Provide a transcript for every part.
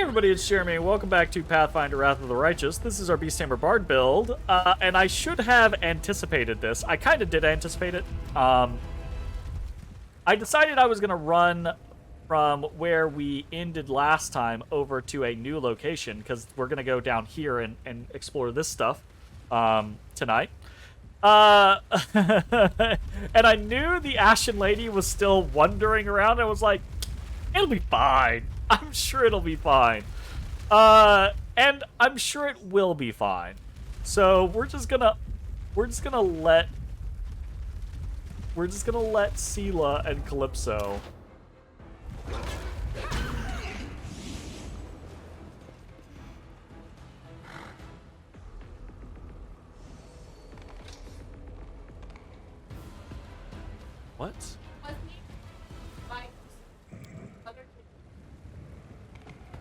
everybody, it's Jeremy. Welcome back to Pathfinder Wrath of the Righteous. This is our Beast Tamer Bard build, and I should have anticipated this. I kind of did anticipate it. I decided I was going to run from where we ended last time over to a new location, because we're going to go down here and explore this stuff tonight. And I knew the Ashen Lady was still wandering around. I was like, it'll be fine. I'm sure it'll be fine. And I'm sure it will be fine. So we're just gonna let Sela and Calypso what?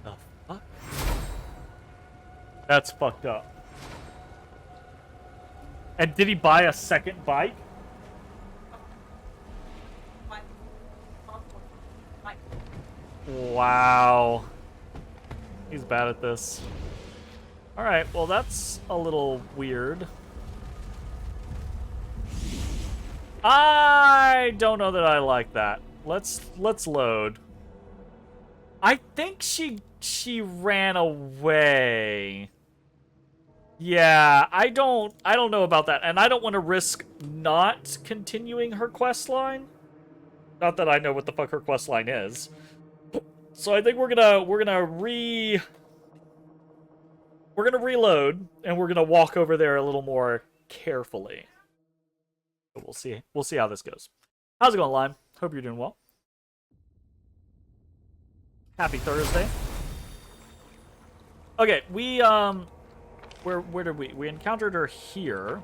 The fuck? That's fucked up. And did he buy a second bike? Wow. He's bad at this. Alright, well that's a little weird. I don't know that I like that. Let's load. I think she ran away. Yeah, I don't know about that, and I don't want to risk not continuing her quest line. Not that I know what the fuck her quest line is. So I think we're gonna reload, and we're gonna walk over there a little more carefully. But we'll see how this goes. How's it going, Lime? Hope you're doing well. Happy Thursday. Okay, we where did we encountered her here,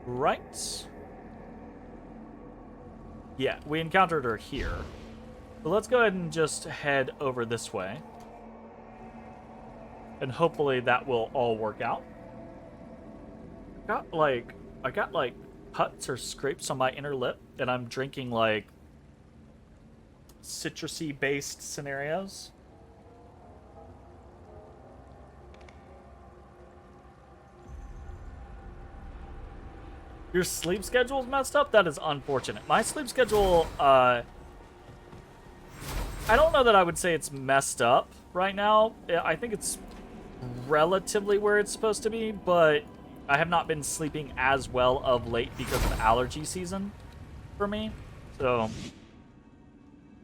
right? Yeah, we encountered her here. So let's go ahead and just head over this way, and hopefully that will all work out. I got like cuts or scrapes on my inner lip, and I'm drinking like citrusy based scenarios. Your sleep schedule is messed up? That is unfortunate. My sleep schedule, I don't know that I would say it's messed up right now. I think it's relatively where it's supposed to be, but I have not been sleeping as well of late because of allergy season for me. So,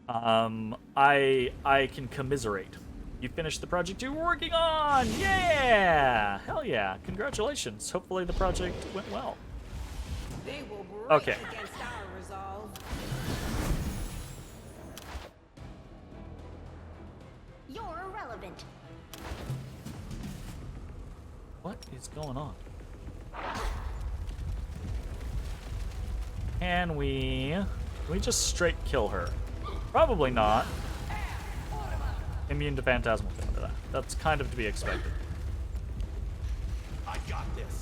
I can commiserate. You finished the project you were working on! Yeah! Hell yeah. Congratulations. Hopefully the project went well. They will break okay. Against our resolve. You're irrelevant. What is going on? Can we just straight kill her? Probably not. Immune to Phantasmal. That's kind of to be expected. I got this.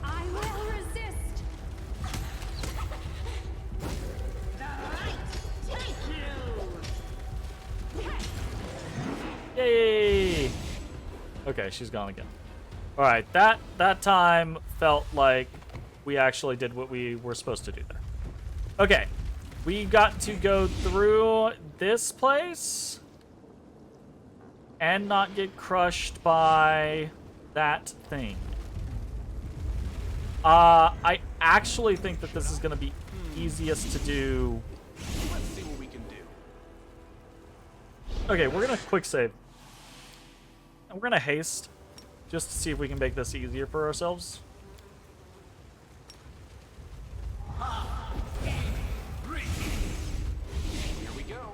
I will resist. The light take you. Yay! Okay, she's gone again. Alright, that time felt like we actually did what we were supposed to do there. Okay, we got to go through this place and not get crushed by that thing. I actually think that this is going to be easiest to do. Let's see what we can do. Okay, we're going to quick save. And we're going to haste just to see if we can make this easier for ourselves. Here we go.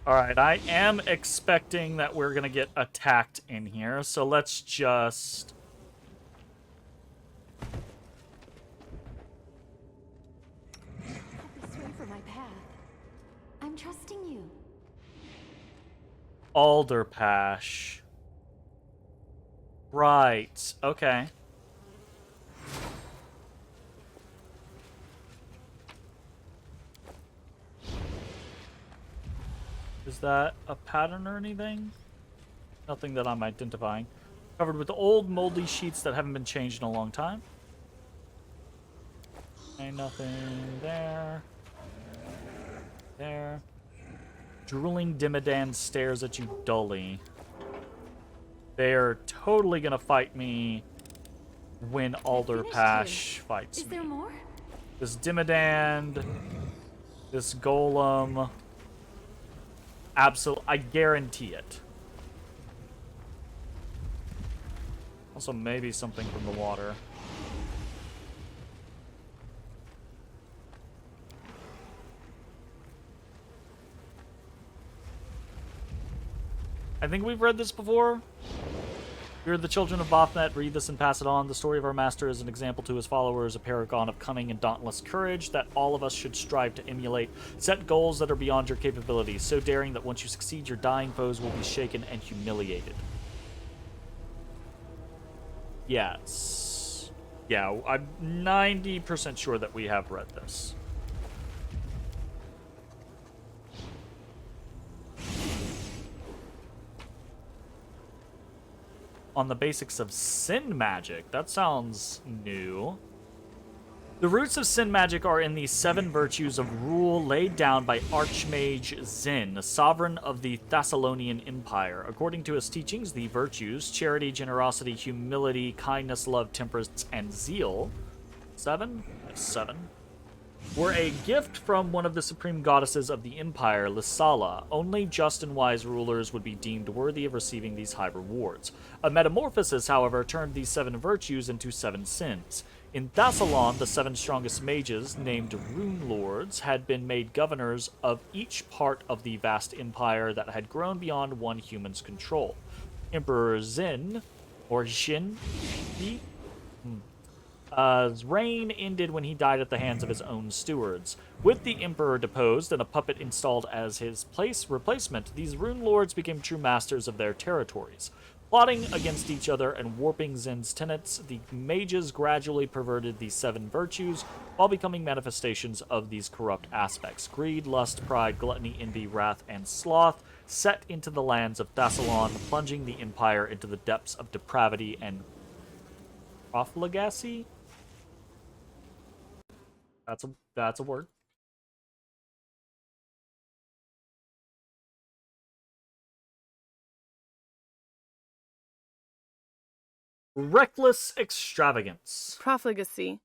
Alright, I am expecting that we're going to get attacked in here, so let's just... my path. I'm trusting you. Alderpash. Right. Okay. Is that a pattern or anything? Nothing that I'm identifying. Covered with old moldy sheets that haven't been changed in a long time. Ain't nothing there. There. Drooling Dimidan stares at you dully. They're totally gonna fight me when Alderpash fights Is me. there more? This Dimidand, this Golem. Absolutely, I guarantee it. Also, maybe something from the water. I think we've read this before. We are the children of Baphomet, read this and pass it on. The story of our master is an example to his followers, a paragon of cunning and dauntless courage that all of us should strive to emulate. Set goals that are beyond your capabilities, so daring that once you succeed, your dying foes will be shaken and humiliated. Yes. Yeah, I'm 90% sure that we have read this. On the basics of sin magic. That sounds new. The roots of sin magic are in the 7 virtues of rule laid down by Archmage Zin, sovereign of the Thessalonian Empire. According to his teachings, the virtues, charity, generosity, humility, kindness, love, temperance, and zeal, 7? 7. Were a gift from one of the supreme goddesses of the Empire, Lysala. Only just and wise rulers would be deemed worthy of receiving these high rewards. A metamorphosis, however, turned these 7 virtues into 7 sins. In Thassalon, the 7 strongest mages, named Rune Lords, had been made governors of each part of the vast empire that had grown beyond one human's control. Emperor Zin, or Xin, his reign ended when he died at the hands of his own stewards. With the emperor deposed and a puppet installed as his replacement, these rune lords became true masters of their territories. Plotting against each other and warping Zen's tenets, the mages gradually perverted these 7 virtues while becoming manifestations of these corrupt aspects. Greed, lust, pride, gluttony, envy, wrath, and sloth set into the lands of Thassalon, plunging the empire into the depths of depravity and profligacy. That's a word. Reckless extravagance. Profligacy.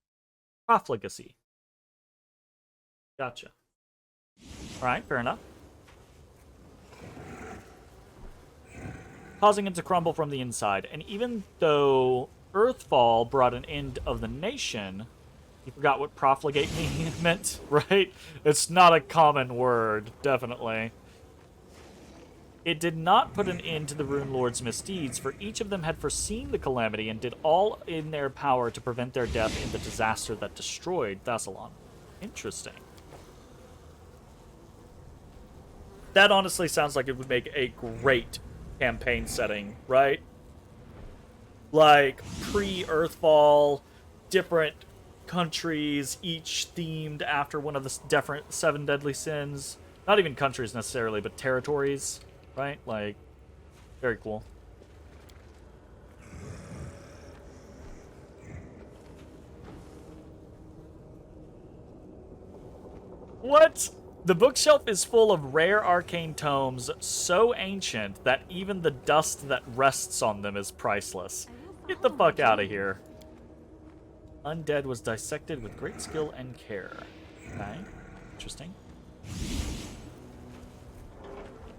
Profligacy. Gotcha. Alright, fair enough. Causing it to crumble from the inside. And even though Earthfall brought an end of the nation, you forgot what profligate meant, right? It's not a common word, definitely. It did not put an end to the Rune Lord's misdeeds, for each of them had foreseen the calamity and did all in their power to prevent their death in the disaster that destroyed Thassalon. Interesting. That honestly sounds like it would make a great campaign setting, right? Like, pre-Earthfall, different countries, each themed after one of the different 7 deadly sins. Not even countries necessarily, but territories. Right? Like, very cool. What? The bookshelf is full of rare arcane tomes so ancient that even the dust that rests on them is priceless. Get the fuck out of here. Undead was dissected with great skill and care. Okay. Interesting.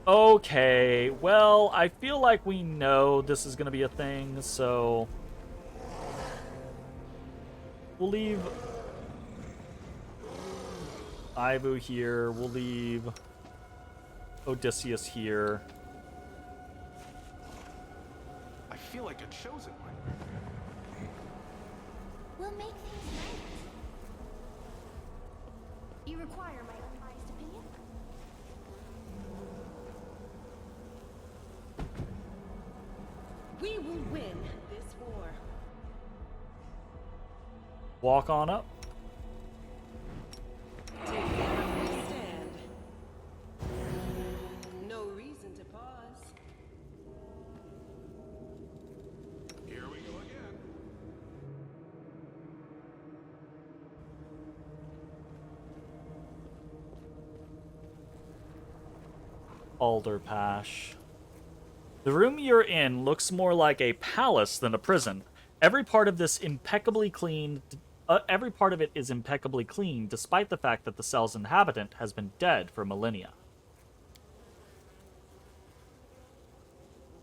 Okay, well, I feel like we know this is going to be a thing, so we'll leave Ivu here. We'll leave Odysseus here. I feel like a chosen one. We'll make things right. You require my walk on up. Take every stand. No reason to pause. Here we go again. Alderpash. The room you're in looks more like a palace than a prison. Every part of this impeccably clean. Every part of it is impeccably clean, despite the fact that the cell's inhabitant has been dead for millennia.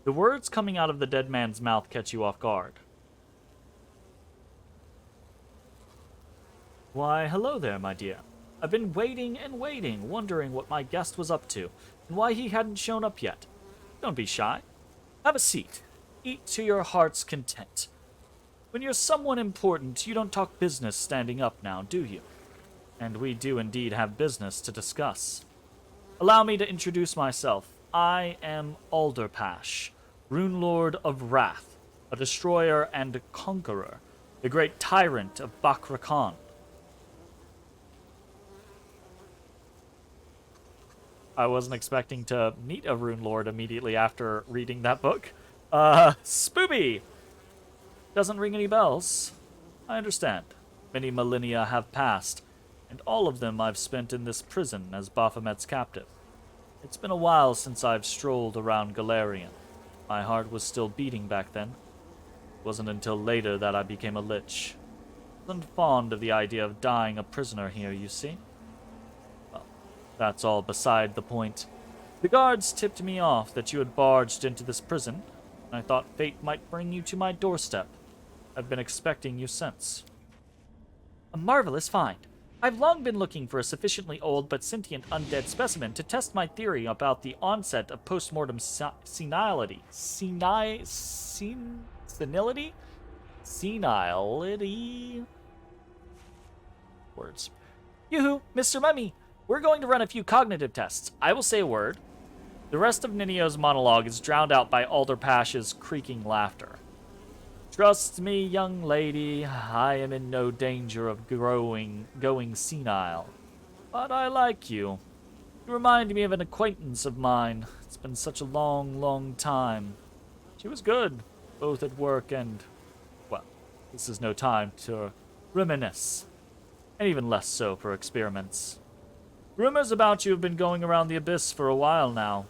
The words coming out of the dead man's mouth catch you off guard. Why, hello there, my dear. I've been waiting and waiting, wondering what my guest was up to, and why he hadn't shown up yet. Don't be shy. Have a seat. Eat to your heart's content. When you're someone important, you don't talk business standing up now, do you? And we do indeed have business to discuss. Allow me to introduce myself. I am Alderpash, Rune Lord of Wrath, a destroyer and conqueror, the great tyrant of Bakra. I wasn't expecting to meet a Rune Lord immediately after reading that book. Spooby! Doesn't ring any bells? I understand. Many millennia have passed, and all of them I've spent in this prison as Baphomet's captive. It's been a while since I've strolled around Golarion. My heart was still beating back then. It wasn't until later that I became a lich. I wasn't fond of the idea of dying a prisoner here, you see. Well, that's all beside the point. The guards tipped me off that you had barged into this prison, and I thought fate might bring you to my doorstep. I've been expecting you since. A marvelous find. I've long been looking for a sufficiently old but sentient undead specimen to test my theory about the onset of postmortem senility. Senility? Senility? Words. Yoo-hoo, Mr. Mummy! We're going to run a few cognitive tests. I will say a word. The rest of Ninio's monologue is drowned out by Alderpash's creaking laughter. Trust me, young lady, I am in no danger of going senile. But I like you. You remind me of an acquaintance of mine. It's been such a long, long time. She was good, both at work and, well, this is no time to reminisce. And even less so for experiments. Rumors about you have been going around the abyss for a while now.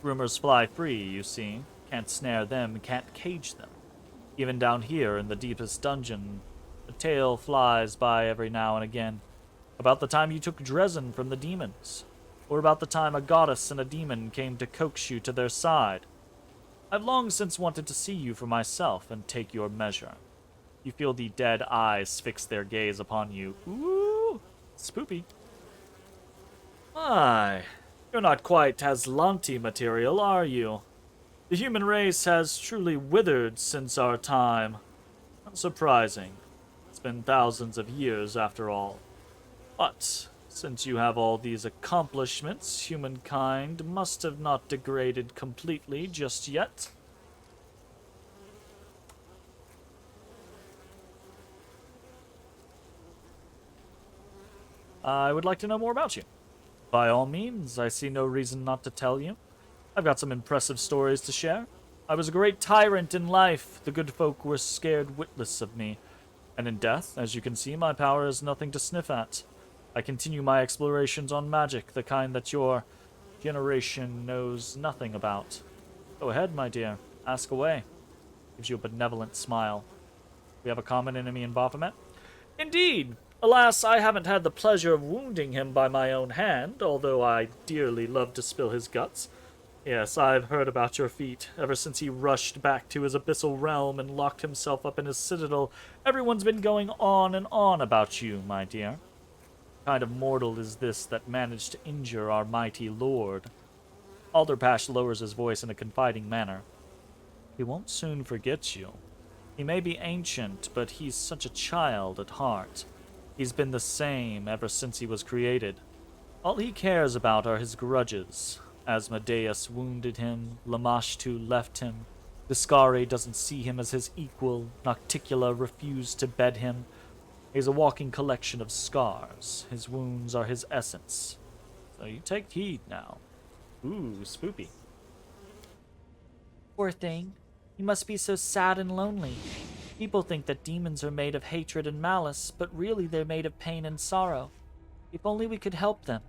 Rumors fly free, you see. Can't snare them, can't cage them. Even down here in the deepest dungeon, a tale flies by every now and again. About the time you took Dresden from the demons. Or about the time a goddess and a demon came to coax you to their side. I've long since wanted to see you for myself and take your measure. You feel the dead eyes fix their gaze upon you. Ooh, spoopy. My, you're not quite Aslanti material, are you? The human race has truly withered since our time. Unsurprising. It's been thousands of years after all. But, since you have all these accomplishments, humankind must have not degraded completely just yet. I would like to know more about you. By all means, I see no reason not to tell you. I've got some impressive stories to share. I was a great tyrant in life. The good folk were scared witless of me. And in death, as you can see, my power is nothing to sniff at. I continue my explorations on magic, the kind that your generation knows nothing about. Go ahead, my dear. Ask away. Gives you a benevolent smile. We have a common enemy in Baphomet? Indeed! Alas, I haven't had the pleasure of wounding him by my own hand, although I dearly love to spill his guts. Yes, I've heard about your feat. Ever since he rushed back to his abyssal realm and locked himself up in his citadel, everyone's been going on and on about you, my dear. What kind of mortal is this that managed to injure our mighty lord? Alderpash lowers his voice in a confiding manner. He won't soon forget you. He may be ancient, but he's such a child at heart. He's been the same ever since he was created. All he cares about are his grudges. Asmodeus wounded him, Lamashtu left him, Viscari doesn't see him as his equal, Nocticula refused to bed him. He's a walking collection of scars. His wounds are his essence. So you take heed now. Ooh, spoopy. Poor thing. He must be so sad and lonely. People think that demons are made of hatred and malice, but really they're made of pain and sorrow. If only we could help them.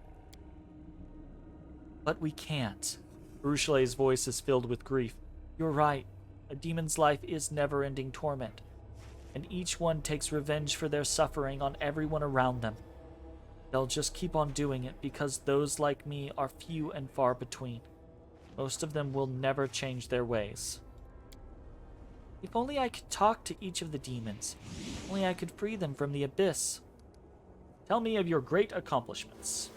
But we can't. Ruchelet's voice is filled with grief. You're right. A demon's life is never-ending torment, and each one takes revenge for their suffering on everyone around them. They'll just keep on doing it because those like me are few and far between. Most of them will never change their ways. If only I could talk to each of the demons. If only I could free them from the abyss. Tell me of your great accomplishments.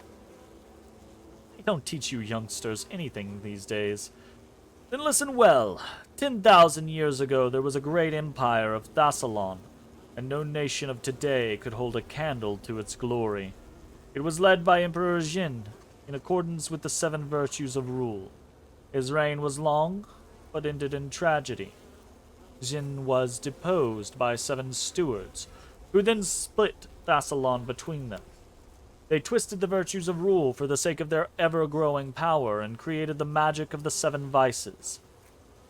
They don't teach you youngsters anything these days. Then listen well. 10,000 years ago there was a great empire of Thassalon, and no nation of today could hold a candle to its glory. It was led by Emperor Jin, in accordance with the 7 virtues of rule. His reign was long, but ended in tragedy. Jin was deposed by 7 stewards, who then split Thassalon between them. They twisted the virtues of rule for the sake of their ever-growing power and created the magic of the 7 vices.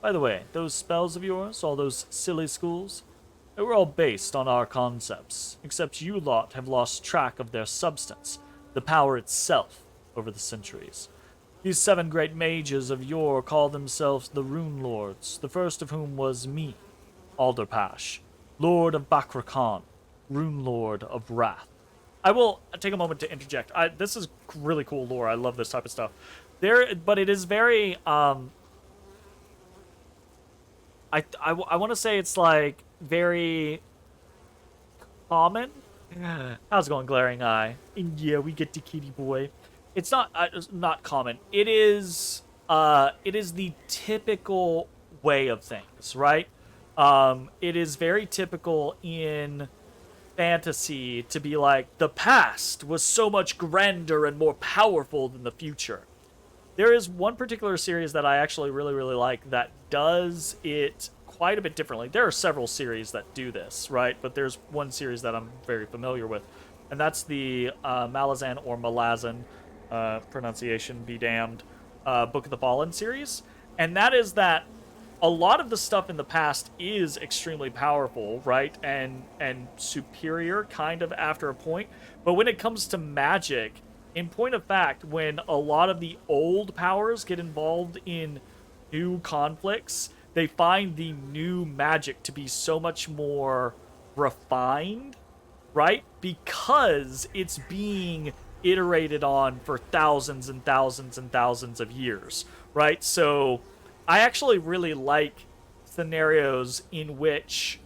By the way, those spells of yours, all those silly schools, they were all based on our concepts, except you lot have lost track of their substance, the power itself, over the centuries. These 7 great mages of yore call themselves the Rune Lords, the first of whom was me, Alderpash, Lord of Bakrakhan, Rune Lord of Wrath. I will take a moment to interject. This is really cool lore. I love this type of stuff. But it is very, I want to say it's like very common. How's it going, Glaring Eye? And yeah, we get to Kitty Boy. It's not common. It is the typical way of things, right? It is very typical in fantasy to be like, the past was so much grander and more powerful than the future. There is one particular series that I actually really, really like that does it quite a bit differently. There are several series that do this, right? But there's one series that I'm very familiar with, and that's the Malazan or Malazan, pronunciation be damned, Book of the Fallen series. And that is that a lot of the stuff in the past is extremely powerful, right? And superior kind of after a point. But when it comes to magic, in point of fact, when a lot of the old powers get involved in new conflicts, they find the new magic to be so much more refined, right? Because it's being iterated on for thousands and thousands and thousands of years, right? So I actually really like scenarios in which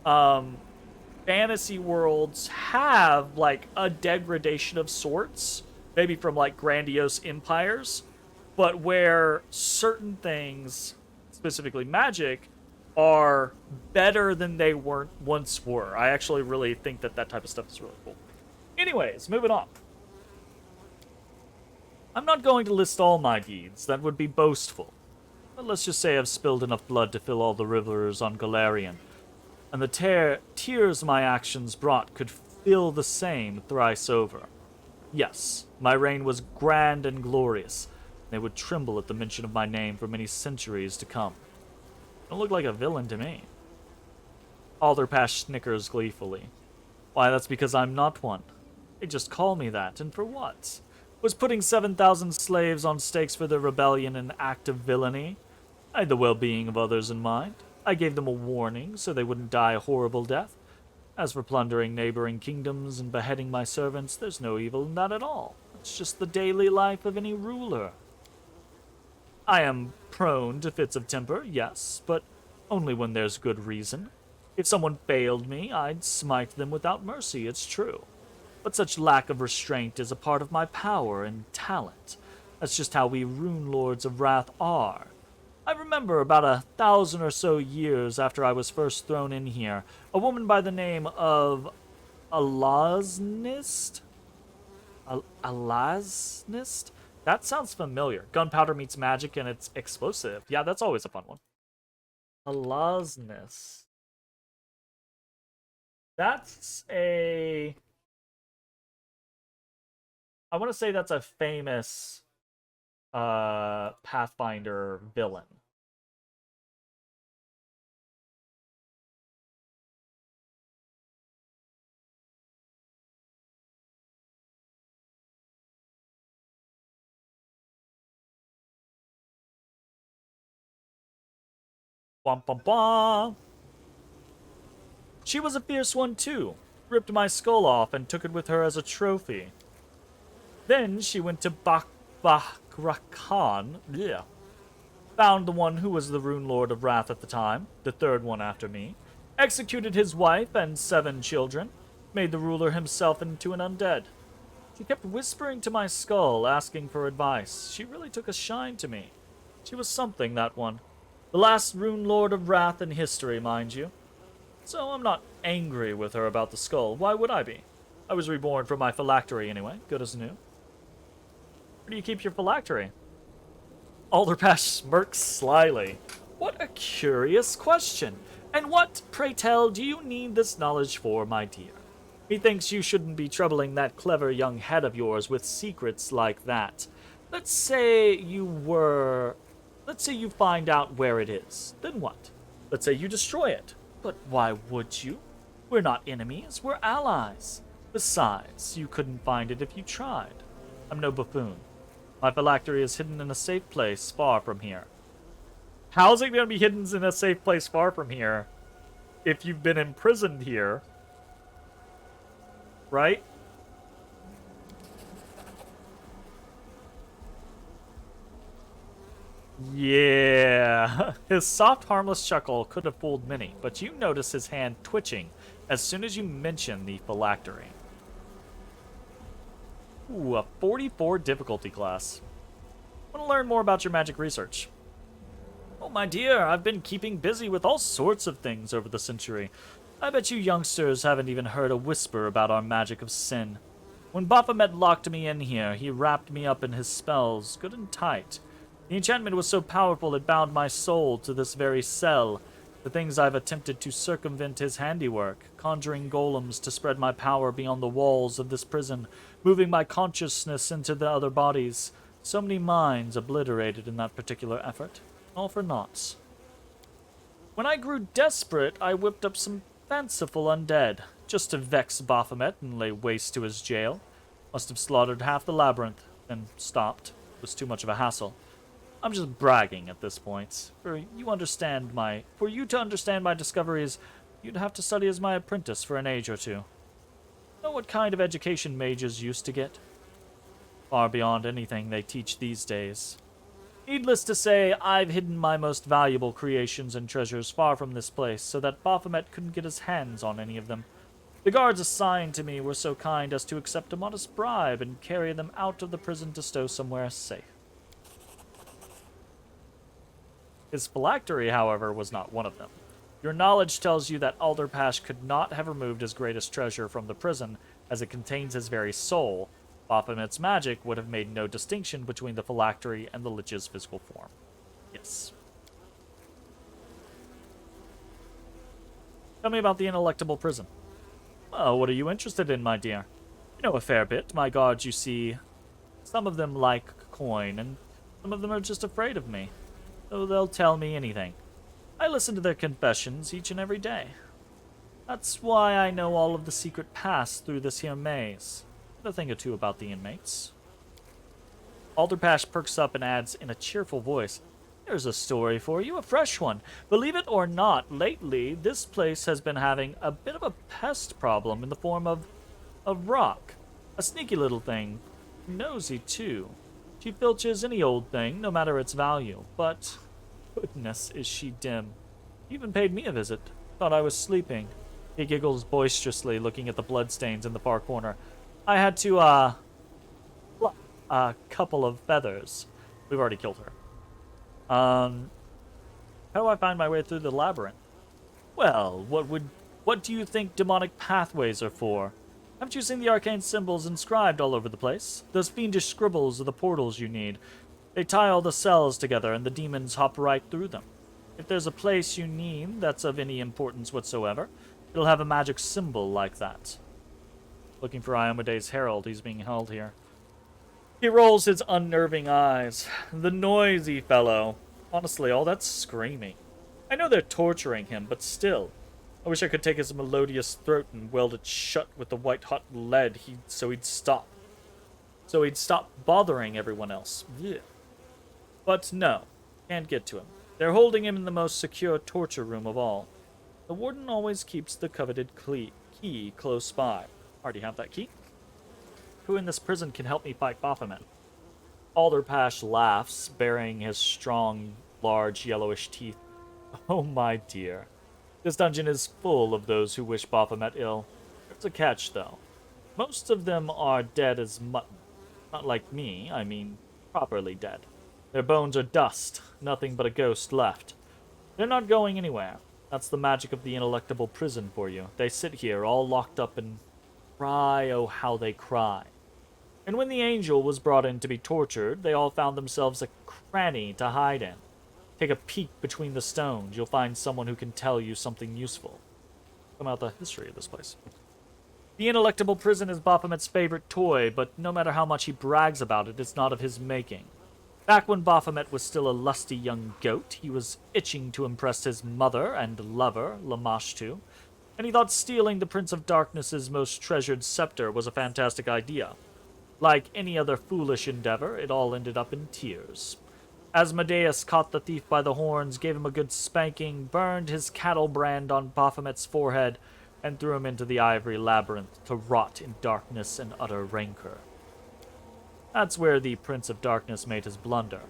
fantasy worlds have like a degradation of sorts, maybe from like grandiose empires, but where certain things, specifically magic, are better than they once were. I actually really think that type of stuff is really cool. Anyways, moving on. I'm not going to list all my deeds. That would be boastful. But let's just say I've spilled enough blood to fill all the rivers on Golarion, and the tears my actions brought could fill the same thrice over. Yes, my reign was grand and glorious. They would tremble at the mention of my name for many centuries to come. Don't look like a villain to me. Alderpash snickers gleefully. Why, that's because I'm not one. They just call me that, and for what? Was putting 7,000 slaves on stakes for their rebellion an act of villainy? I had the well-being of others in mind. I gave them a warning so they wouldn't die a horrible death. As for plundering neighboring kingdoms and beheading my servants, there's no evil in that at all. It's just the daily life of any ruler. I am prone to fits of temper, yes, but only when there's good reason. If someone failed me, I'd smite them without mercy, it's true. But such lack of restraint is a part of my power and talent. That's just how we Rune Lords of Wrath are. I remember about 1,000 or so years after I was first thrown in here, a woman by the name of Alaznist? Alaznist? That sounds familiar. Gunpowder meets magic and it's explosive. Yeah, that's always a fun one. Alaznist. That's a... I want to say that's a famous Pathfinder villain. Bum bum bum. She was a fierce one too. Ripped my skull off and took it with her as a trophy. Then she went to Bakrakan. Yeah. Found the one who was the Rune Lord of Wrath at the time, the third one after me. Executed his wife and 7 children. Made the ruler himself into an undead. She kept whispering to my skull, asking for advice. She really took a shine to me. She was something, that one. The last Rune Lord of Wrath in history, mind you. So I'm not angry with her about the skull. Why would I be? I was reborn from my phylactery anyway, good as new. Where do you keep your phylactery? Alderpash smirks slyly. What a curious question. And what, pray tell, do you need this knowledge for, my dear? Methinks you shouldn't be troubling that clever young head of yours with secrets like that. Let's say you find out where it is. Then what? Let's say you destroy it. But why would you? We're not enemies, we're allies. Besides, you couldn't find it if you tried. I'm no buffoon. My phylactery is hidden in a safe place far from here. How's it going to be hidden in a safe place far from here if you've been imprisoned here? Right? Yeah. His soft, harmless chuckle could have fooled many, but you notice his hand twitching as soon as you mention the phylactery. Ooh, a 44 difficulty class. Want to learn more about your magic research? Oh, my dear, I've been keeping busy with all sorts of things over the century. I bet you youngsters haven't even heard a whisper about our magic of sin. When Baphomet locked me in here, he wrapped me up in his spells, good and tight. The enchantment was so powerful it bound my soul to this very cell. The things I've attempted to circumvent his handiwork, conjuring golems to spread my power beyond the walls of this prison, moving my consciousness into the other bodies. So many minds obliterated in that particular effort, all for naught. When I grew desperate, I whipped up some fanciful undead, just to vex Baphomet and lay waste to his jail. Must have slaughtered half the labyrinth, then stopped. It was too much of a hassle. I'm just bragging at this point. For you to understand my discoveries, you'd have to study as my apprentice for an age or two. Know what kind of education mages used to get? Far beyond anything they teach these days. Needless to say, I've hidden my most valuable creations and treasures far from this place, so that Baphomet couldn't get his hands on any of them. The guards assigned to me were so kind as to accept a modest bribe and carry them out of the prison to stow somewhere safe. His phylactery, however, was not one of them. Your knowledge tells you that Alderpash could not have removed his greatest treasure from the prison, as it contains his very soul. Baphomet's magic would have made no distinction between the phylactery and the Lich's physical form. Yes. Tell me about the ineluctable prison. Well, what are you interested in, my dear? You know a fair bit. My guards, you see, some of them like coin, and some of them are just afraid of me. So they'll tell me anything. I listen to their confessions each and every day. That's why I know all of the secret paths through this here maze. A thing or two about the inmates. Alderpash perks up and adds in a cheerful voice, There's a story for you, a fresh one. Believe it or not, lately this place has been having a bit of a pest problem in the form of rock. A sneaky little thing. Nosy, too. She filches any old thing, no matter its value. But, goodness, is she dim. Even paid me a visit. Thought I was sleeping. He giggles boisterously, looking at the bloodstains in the far corner. I had to, pluck a couple of feathers. We've already killed her. How do I find my way through the labyrinth? Well, what do you think demonic pathways are for? Haven't you seen the arcane symbols inscribed all over the place? Those fiendish scribbles are the portals you need. They tie all the cells together, and the demons hop right through them. If there's a place you need that's of any importance whatsoever, It'll have a magic symbol like that. Looking for Iomede's herald. He's being held here. He rolls his unnerving eyes. The noisy fellow. Honestly, all that screaming. I know they're torturing him, but still. I wish I could take his melodious throat and weld it shut with the white-hot lead so he'd stop. So he'd stop bothering everyone else. Yeah. But no, can't get to him. They're holding him in the most secure torture room of all. The warden always keeps the coveted key close by. Already have that key? Who in this prison can help me fight Baphomet? Alderpash laughs, baring his strong, large, yellowish teeth. Oh, my dear. This dungeon is full of those who wish Baphomet ill. There's a catch, though. Most of them are dead as mutton. Not like me, I mean properly dead. Their bones are dust, nothing but a ghost left. They're not going anywhere. That's the magic of the ineluctable prison for you. They sit here, all locked up and cry, oh how they cry. And when the angel was brought in to be tortured, they all found themselves a cranny to hide in. Take a peek between the stones, you'll find someone who can tell you something useful. About the history of this place. The ineluctable prison is Baphomet's favorite toy, but no matter how much he brags about it, it's not of his making. Back when Baphomet was still a lusty young goat, he was itching to impress his mother and lover, Lamashtu, and he thought stealing the Prince of Darkness's most treasured scepter was a fantastic idea. Like any other foolish endeavor, it all ended up in tears. Asmodeus caught the thief by the horns, gave him a good spanking, burned his cattle brand on Baphomet's forehead, and threw him into the ivory labyrinth to rot in darkness and utter rancor. That's where the Prince of Darkness made his blunder.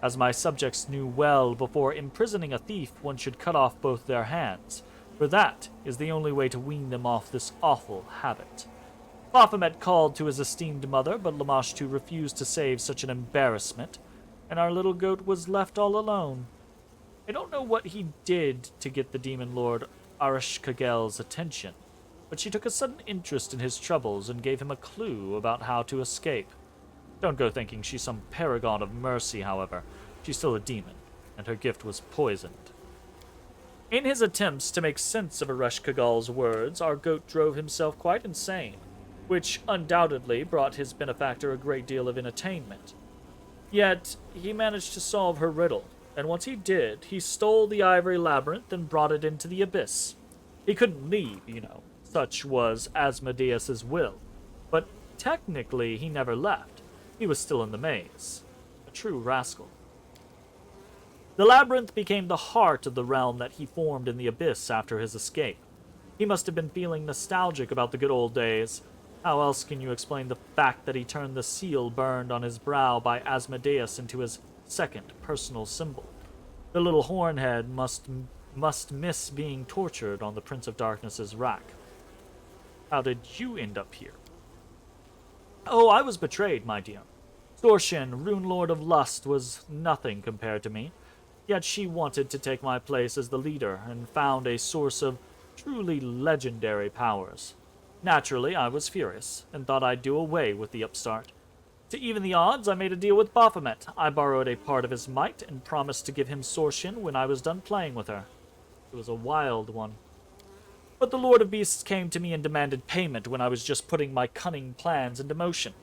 As my subjects knew well, before imprisoning a thief, one should cut off both their hands, for that is the only way to wean them off this awful habit. Baphomet called to his esteemed mother, but Lamashtu refused to save such an embarrassment, and our little goat was left all alone. I don't know what he did to get the demon lord Arishkagel's attention, but she took a sudden interest in his troubles and gave him a clue about how to escape. Don't go thinking she's some paragon of mercy, however. She's still a demon, and her gift was poisoned. In his attempts to make sense of Arishkagel's words, our goat drove himself quite insane, which undoubtedly brought his benefactor a great deal of entertainment. Yet, he managed to solve her riddle, and once he did, he stole the ivory labyrinth and brought it into the abyss. He couldn't leave, you know. Such was Asmodeus's will. But technically, he never left. He was still in the maze. A true rascal. The labyrinth became the heart of the realm that he formed in the abyss after his escape. He must have been feeling nostalgic about the good old days. How else can you explain the fact that he turned the seal burned on his brow by Asmodeus into his second personal symbol? The little hornhead must miss being tortured on the Prince of Darkness's rack. How did you end up here? Oh, I was betrayed, my dear. Sorshin, Rune Lord of Lust, was nothing compared to me. Yet she wanted to take my place as the leader and found a source of truly legendary powers. Naturally, I was furious and thought I'd do away with the upstart. To even the odds, I made a deal with Baphomet. I borrowed a part of his might and promised to give him Sorshin when I was done playing with her. It was a wild one. But the Lord of Beasts came to me and demanded payment when I was just putting my cunning plans into motion.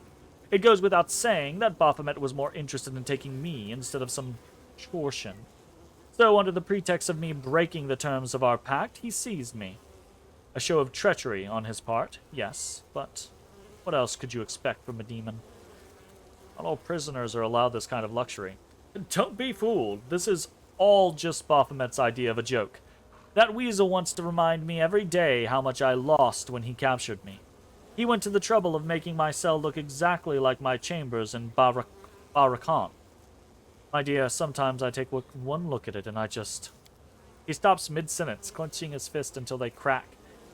It goes without saying that Baphomet was more interested in taking me instead of some Sorshin. So, under the pretext of me breaking the terms of our pact, he seized me. A show of treachery on his part, yes, but what else could you expect from a demon? Not all prisoners are allowed this kind of luxury. Don't be fooled. This is all just Baphomet's idea of a joke. That weasel wants to remind me every day how much I lost when he captured me. He went to the trouble of making my cell look exactly like my chambers in Barakan. My dear, sometimes I take one look at it and I just... He stops mid-sentence, clenching his fist until they crack.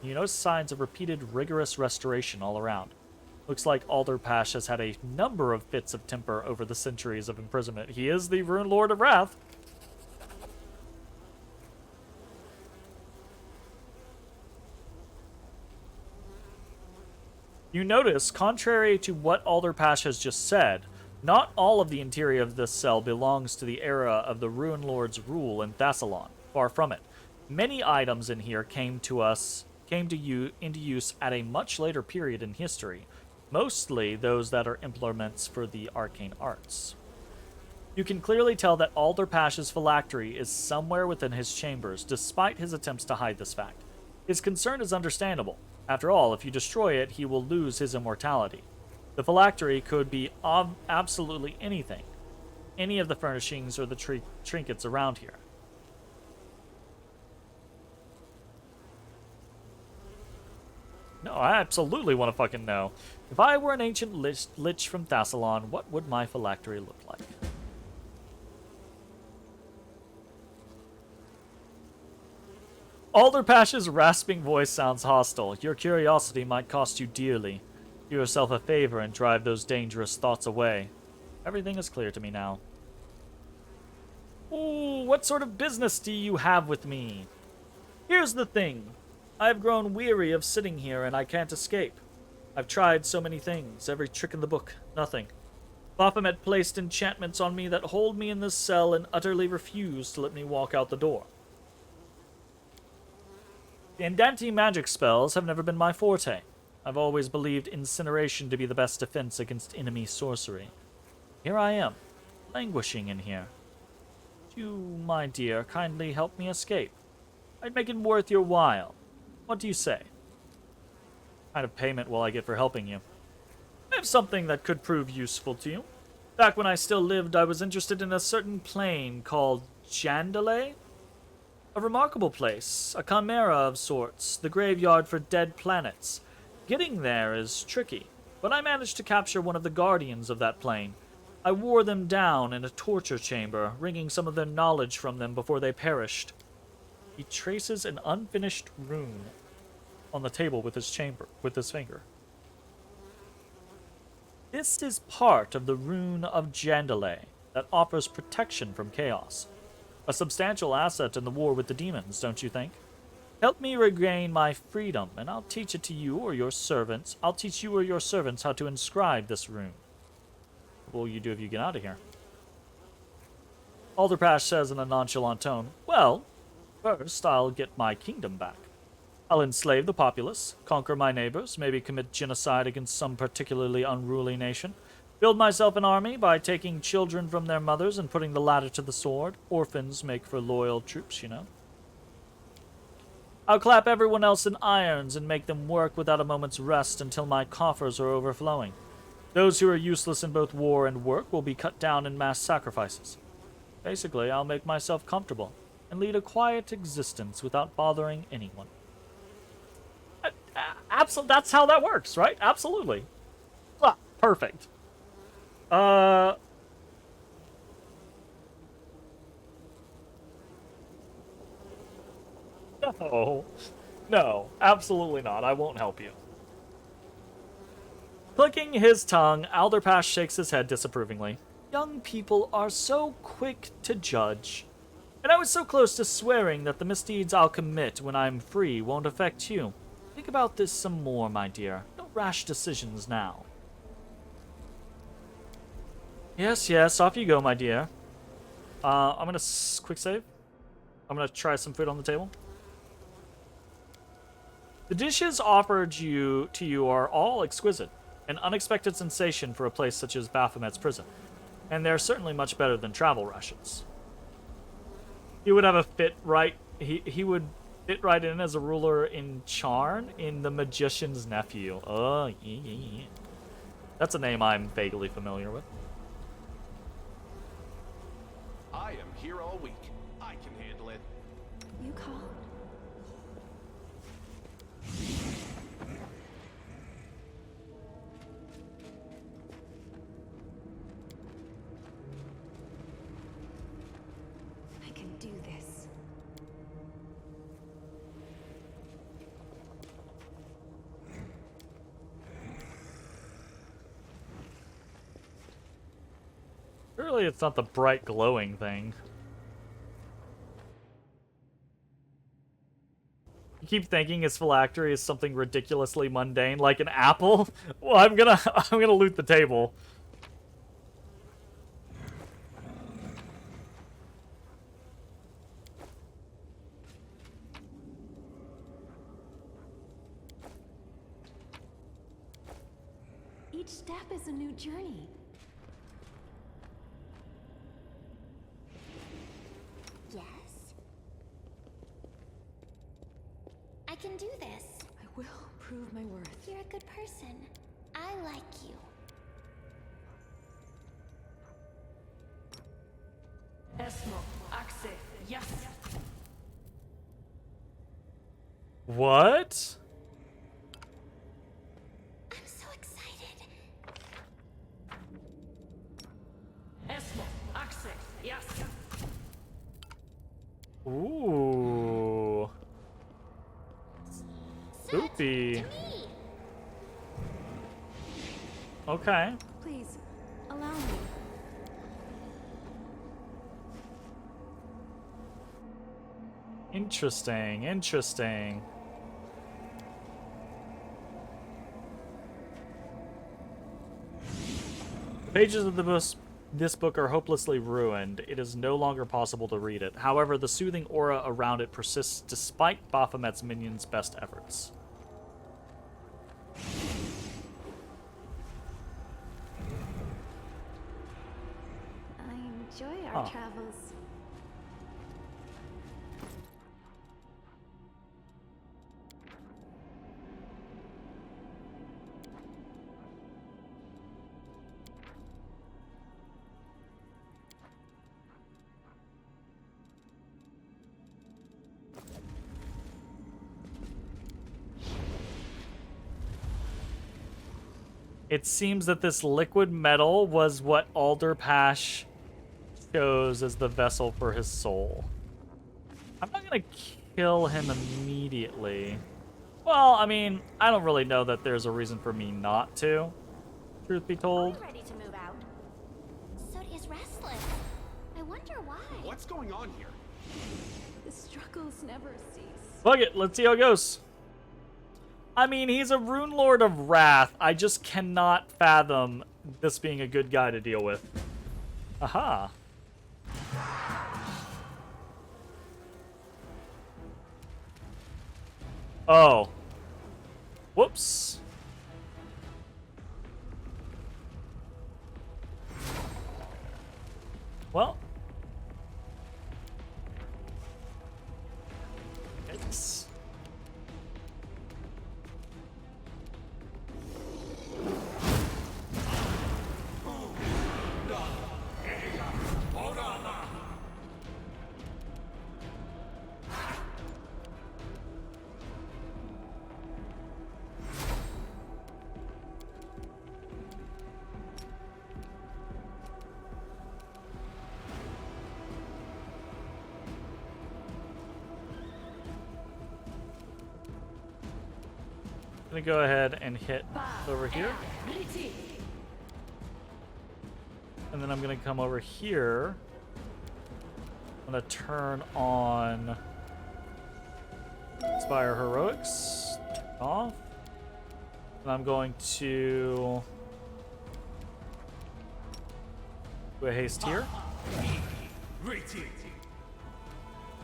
You notice signs of repeated rigorous restoration all around. Looks like Alderpash has had a number of fits of temper over the centuries of imprisonment. He is the Rune Lord of Wrath. You notice, contrary to what Alderpash has just said, not all of the interior of this cell belongs to the era of the Rune Lord's rule in Thassalon. Far from it. Many items in here came to us came into use at a much later period in history, mostly those that are implements for the arcane arts. You can clearly tell that Alderpash's phylactery is somewhere within his chambers, despite his attempts to hide this fact. His concern is understandable. After all, if you destroy it, he will lose his immortality. The phylactery could be absolutely anything, any of the furnishings or the trinkets around here. No, I absolutely want to fucking know. If I were an ancient lich from Thassalon, what would my phylactery look like? Alderpash's rasping voice sounds hostile. Your curiosity might cost you dearly. Do yourself a favor and drive those dangerous thoughts away. Everything is clear to me now. Ooh, what sort of business do you have with me? Here's the thing. I've grown weary of sitting here and I can't escape. I've tried so many things, every trick in the book, nothing. Baphomet placed enchantments on me that hold me in this cell and utterly refuse to let me walk out the door. The Andante magic spells have never been my forte. I've always believed incineration to be the best defense against enemy sorcery. Here I am, languishing in here. Would you, my dear, kindly help me escape? I'd make it worth your while. What do you say? What kind of payment will I get for helping you? I have something that could prove useful to you. Back when I still lived, I was interested in a certain plane called Jandalay. A remarkable place, a chimera of sorts, the graveyard for dead planets. Getting there is tricky, but I managed to capture one of the guardians of that plane. I wore them down in a torture chamber, wringing some of their knowledge from them before they perished. He traces an unfinished rune on the table with his finger. This is part of the rune of Jandalay that offers protection from chaos. A substantial asset in the war with the demons, don't you think? Help me regain my freedom, and I'll teach it to you or your servants. I'll teach you or your servants how to inscribe this rune. What will you do if you get out of here? Alderpash says in a nonchalant tone, well, first I'll get my kingdom back. I'll enslave the populace, conquer my neighbors, maybe commit genocide against some particularly unruly nation, build myself an army by taking children from their mothers and putting the latter to the sword. Orphans make for loyal troops, you know. I'll clap everyone else in irons and make them work without a moment's rest until my coffers are overflowing. Those who are useless in both war and work will be cut down in mass sacrifices. Basically, I'll make myself comfortable and lead a quiet existence without bothering anyone. Absolutely, that's how that works, right? Absolutely. Ah, perfect. No. No, absolutely not. I won't help you. Clicking his tongue, Alderpash shakes his head disapprovingly. Young people are so quick to judge. And I was so close to swearing that the misdeeds I'll commit when I'm free won't affect you. Think about this some more, my dear. No rash decisions now. Yes, off you go, my dear. I'm gonna quick save. I'm gonna try some food on the table. The dishes offered to you are all exquisite, an unexpected sensation for a place such as Baphomet's prison, and they're certainly much better than travel rations. He would have a fit right. He would fit right in as a ruler in Charn in The Magician's Nephew. Oh, yeah. That's a name I'm vaguely familiar with. I am here all week. I can handle it. You called? I can do this. Surely it's not the bright glowing thing. You keep thinking his phylactery is something ridiculously mundane, like an apple? Well, I'm gonna loot the table. Each step is a new journey. Yes? I can do this. I will prove my worth. You're a good person. I like you. Yes. What? I'm so excited. Yes. Ooh. Spoopy. To me. Okay. Please, allow me. Interesting, interesting. The pages of this book are hopelessly ruined. It is no longer possible to read it. However, the soothing aura around it persists despite Baphomet's minions' best efforts. I enjoy our travels. It seems that this liquid metal was what Alderpash chose as the vessel for his soul. I'm not gonna kill him immediately. Well, I mean, I don't really know that there's a reason for me not to, truth be told. I'm ready to move out. Sodi is restless. I wonder why. What's going on here? The struggles never cease. Fuck it, let's see how it goes. I mean, he's a Rune Lord of Wrath. I just cannot fathom this being a good guy to deal with. Aha. Oh. Whoops. Well. Yikes. I'm gonna go ahead and hit over here. And then I'm gonna come over here. I'm gonna turn on Inspire Heroics off. And I'm going to do a haste here.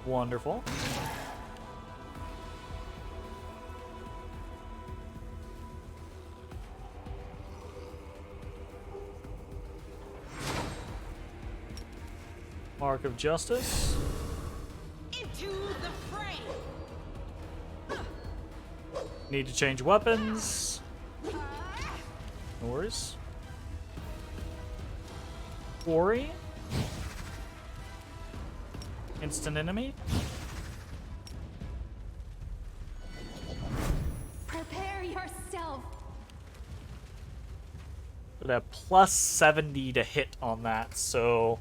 Wonderful. Mark of Justice. Into the fray. Need to change weapons. No worries. Quarry. Instant enemy. Prepare yourself. With a plus 70 to hit on that, so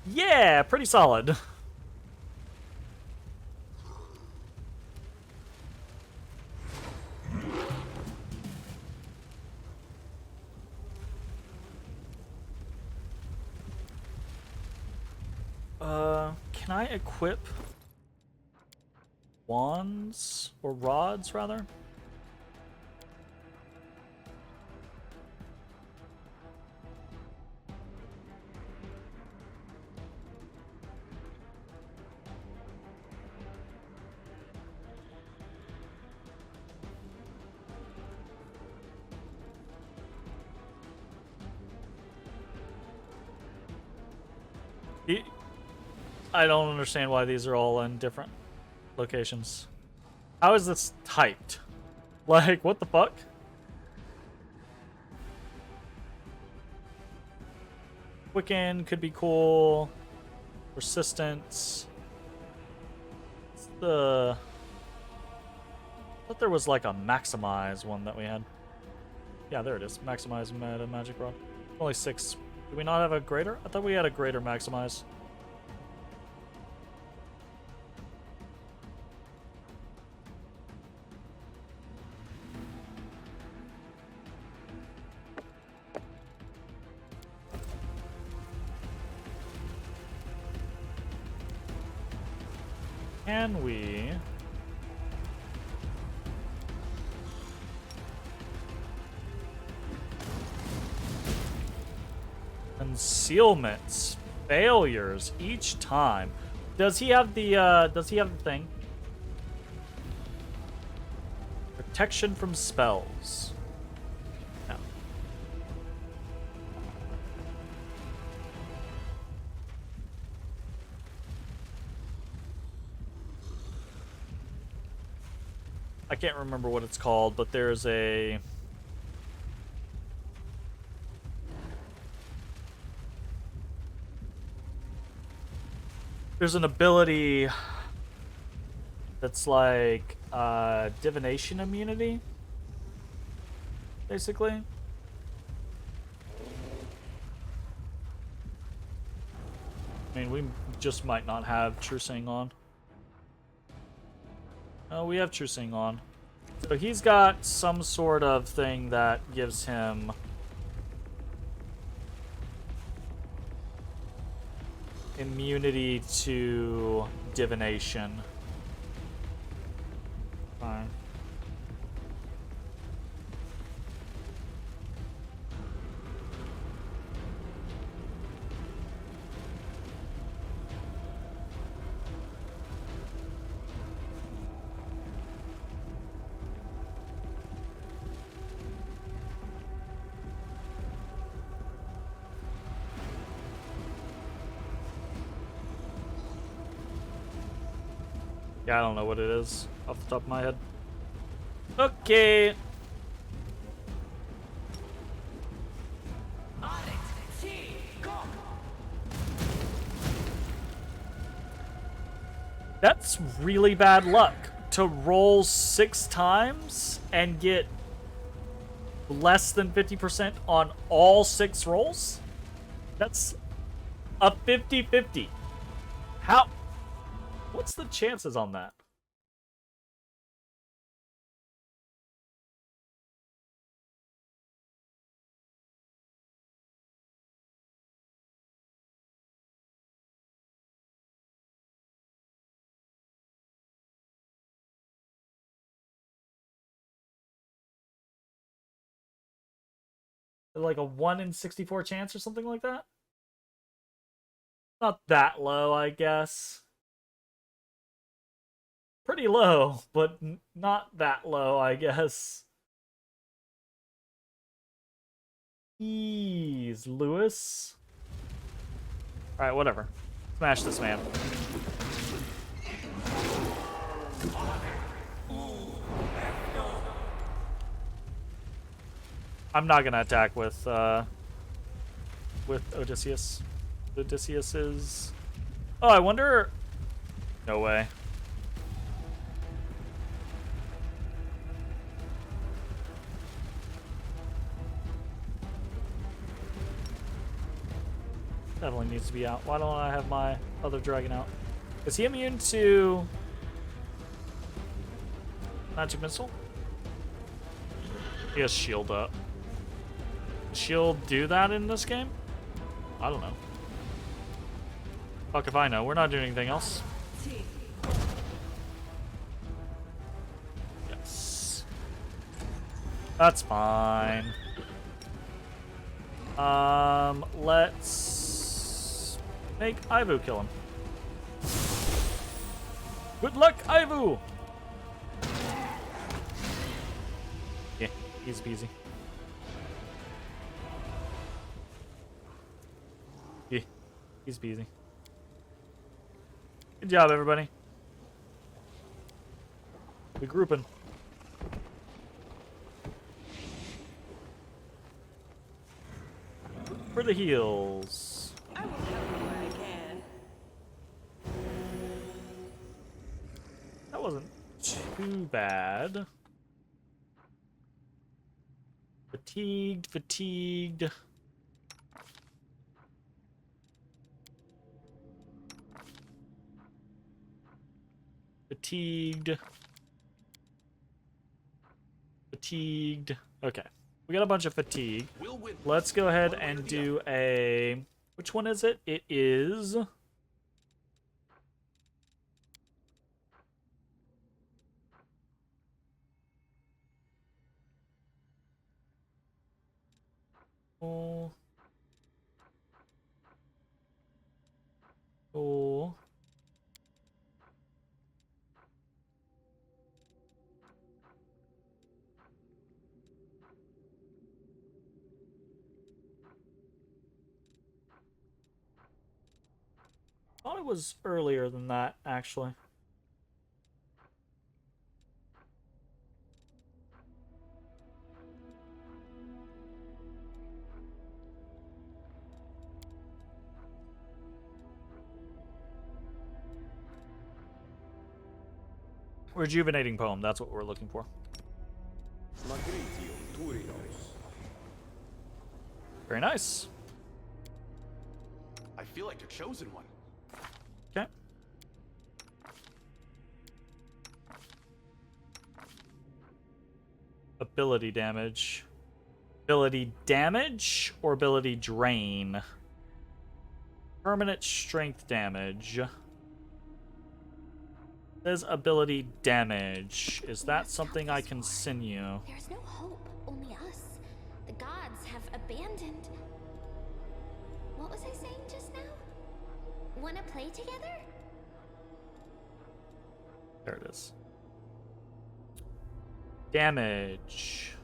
yeah, pretty solid. Can I equip wands or rods rather? I don't understand why these are all in different locations. How is this typed? Like, what the fuck? Quicken could be cool. Persistence. What's the... I thought there was like a maximize one that we had. Yeah, there it is. Maximize meta magic rod. Only 6. Do we not have a greater? I thought we had a greater maximize. Can we... Concealments. Failures each time. Does he have the thing? Protection from spells. No. I can't remember what it's called, but there's a... There's an ability that's like divination immunity, basically. I mean, we just might not have True Seeing on. Oh, we have True Seeing on. So he's got some sort of thing that gives him... immunity to divination. Fine. Yeah, I don't know what it is off the top of my head. Okay. That's really bad luck to roll 6 times and get less than 50% on all 6 rolls. That's a 50-50. How? What's the chances on that? Like a 1 in 64 chance or something like that? Not that low, I guess. Pretty low, but not that low, I guess. Ease, Lewis. Alright, whatever. Smash this man. I'm not gonna attack with Odysseus. Odysseus is... Oh, I wonder... No way. Definitely needs to be out. Why don't I have my other dragon out? Is he immune to magic missile? He has shield up. Does shield do that in this game? I don't know. Fuck if I know. We're not doing anything else. Yes. That's fine. Let's make Ivu kill him. Good luck, Ivu! Yeah, easy peasy. Yeah, easy peasy. Good job, everybody. We're grouping. For the heals. I will help you where I can. That wasn't too bad. Fatigued, fatigued. Fatigued. Fatigued. Okay. We got a bunch of fatigue. We'll win. Let's go ahead One way or and the do other. a... Which one is it? It is... Oh. Oh. Thought it was earlier than that, actually. Rejuvenating poem, that's what we're looking for. Very nice. I feel like a chosen one. Okay. Ability damage. Ability damage or ability drain? Permanent strength damage. Says ability damage. Is that something I can send you? There's no hope, only us. The gods have abandoned. What was I saying just now? Wanna play together? There it is. Damage.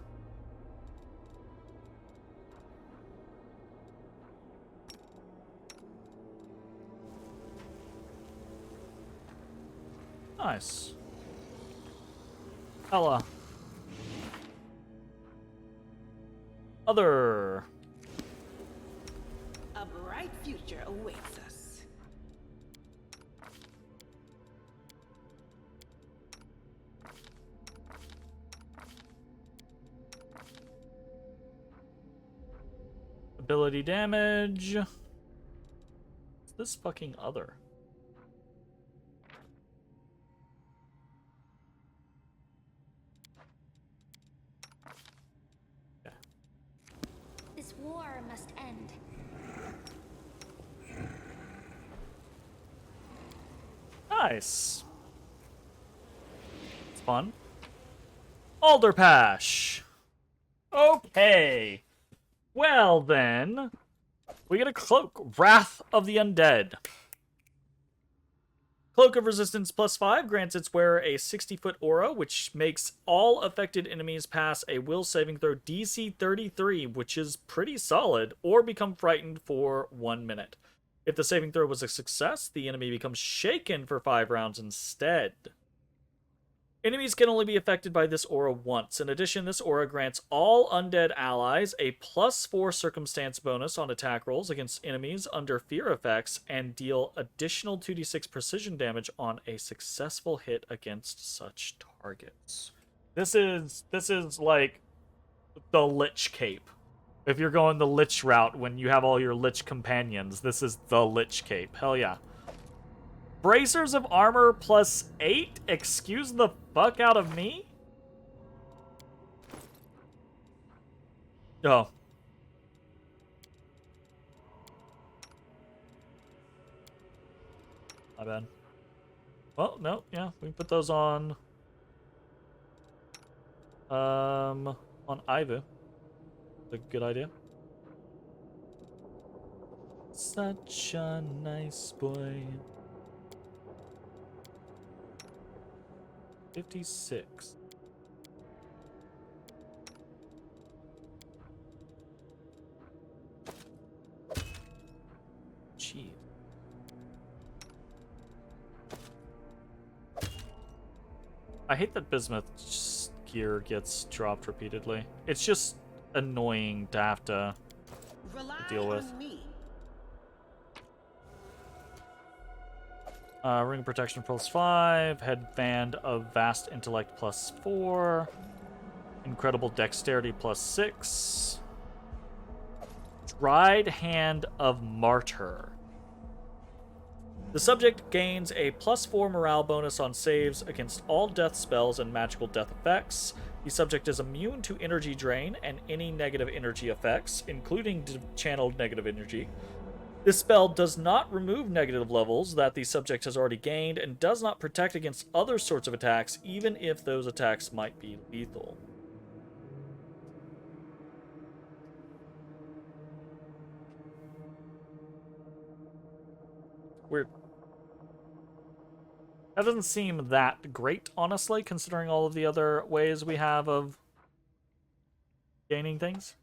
Nice. Ella. Other. A bright future awaits us. Ability damage. What's this fucking other? This war must end. Nice. It's fun. Alderpash. Okay. Well then, we get a cloak. Wrath of the Undead. Cloak of Resistance +5 grants its wearer a 60-foot aura, which makes all affected enemies pass a will saving throw DC 33, which is pretty solid, or become frightened for 1 minute. If the saving throw was a success, the enemy becomes shaken for 5 rounds instead. Enemies can only be affected by this aura once. In addition, this aura grants all undead allies a +4 circumstance bonus on attack rolls against enemies under fear effects and deal additional 2d6 precision damage on a successful hit against such targets. This is like the Lich Cape. If you're going the Lich route when you have all your Lich companions, this is the Lich Cape. Hell yeah. Bracers of armor +8? Excuse the fuck out of me? Oh. My bad. Well, no, yeah, we can put those on Ivu. A good idea. Such a nice boy. 56. Jeez. I hate that Bismuth's gear gets dropped repeatedly. It's just annoying to have to Rely deal with. on me. Ring of Protection +5, Headband of Vast Intellect +4, Incredible Dexterity +6, Dried Hand of Martyr. The subject gains a +4 morale bonus on saves against all death spells and magical death effects. The subject is immune to energy drain and any negative energy effects, including channeled negative energy. This spell does not remove negative levels that the subject has already gained and does not protect against other sorts of attacks, even if those attacks might be lethal. Weird. That doesn't seem that great, honestly, considering all of the other ways we have of gaining things.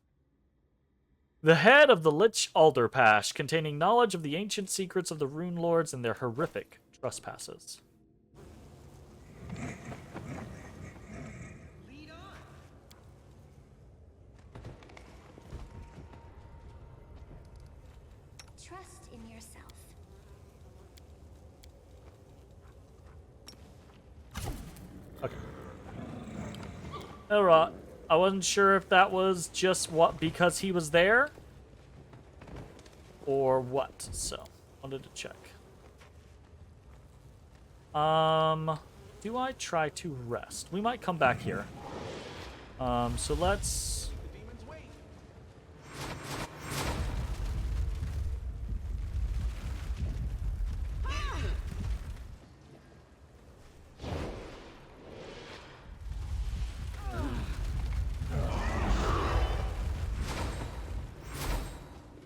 The head of the Lich Alderpash, containing knowledge of the ancient secrets of the Rune Lords and their horrific trespasses. Lead on. Trust in yourself. Okay. Alright. I wasn't sure if that was just because he was there or what, so wanted to check. Do I try to rest? We might come back here. So let's... The demons wait.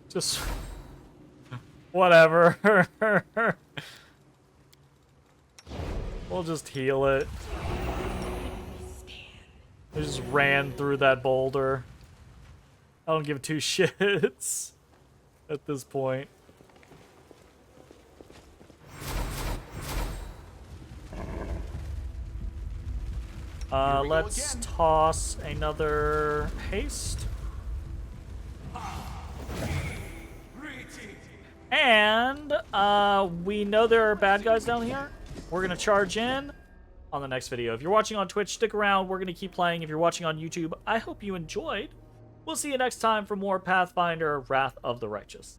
Just... whatever. We'll just heal it. I just ran through that boulder. I don't give two shits at this point. Let's toss another haste. And we know there are bad guys down here. We're going to charge in on the next video. If you're watching on Twitch, stick around. We're going to keep playing. If you're watching on YouTube, I hope you enjoyed. We'll see you next time for more Pathfinder Wrath of the Righteous.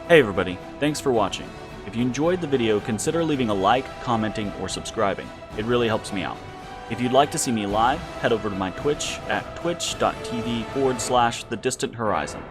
Hey everybody, thanks for watching. If you enjoyed the video, consider leaving a like, commenting, or subscribing. It really helps me out. If you'd like to see me live, head over to my Twitch at twitch.tv/thedistanthorizon.